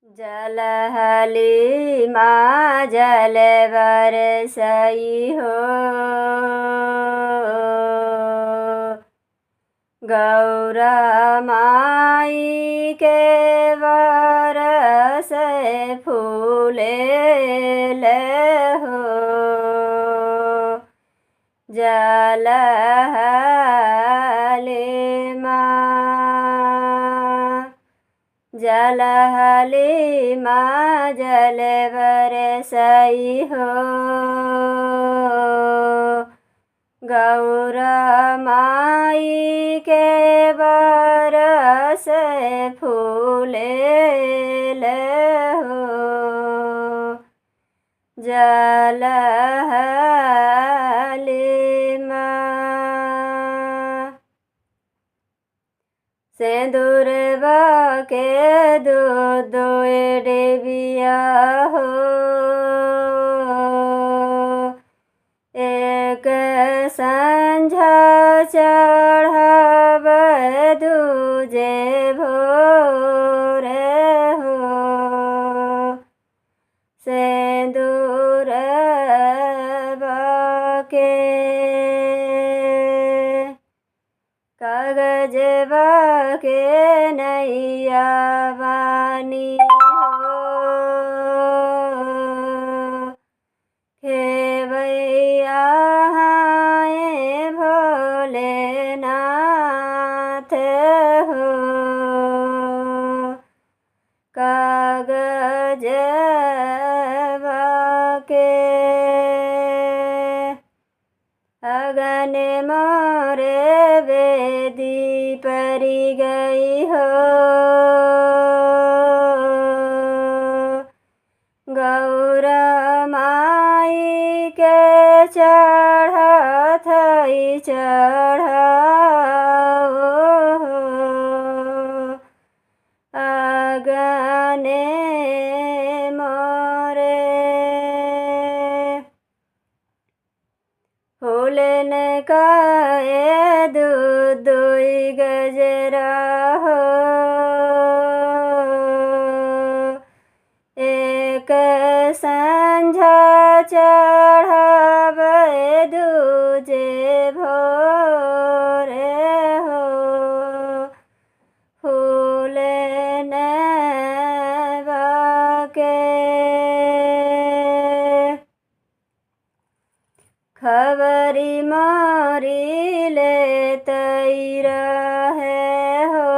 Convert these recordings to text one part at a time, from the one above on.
जलहलीमा जल बरसई हो, गौरा माई के बरस फूले हो। जलहलीमा जल बरसई हो, गौरा माई के बरस फूले हो। जलहलीमा सिंदूरवा के दूध डेबिया हो, एक संझा चढ़ाव दूजे भोर हो। सिंदूरवा के कागजवा के नैया बानी हो, खेवैया हाय भोलेनाथ हो। कागजवा के अगन मोरे वेदी परी गई हो, गौरा माई के चढ़त चढ़ाओ हो। अगने मोरे फूलन काए दूध गजरा हो, एक संझा चढ़ाव दूजे भोर हो। फूलन बाके खबरी मारी ले तैरा है हो,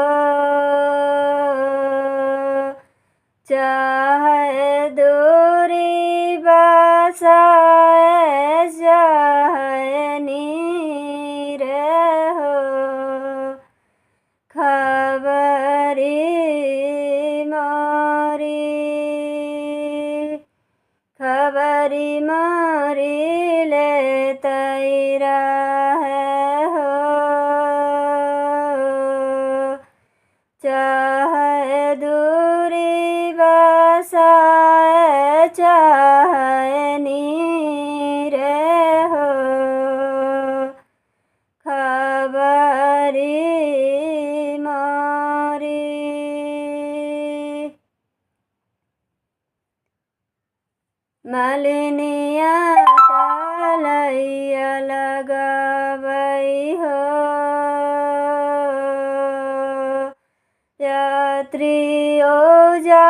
चाहे दूरी बसाए चाहे नीर हो। खबरी मारी ले तैरा है हो, चाहे दूरी बसाए चाहे नीर हो। खबरी मारी मलिनिया तलैया लगावई हो, यात्री ओ जा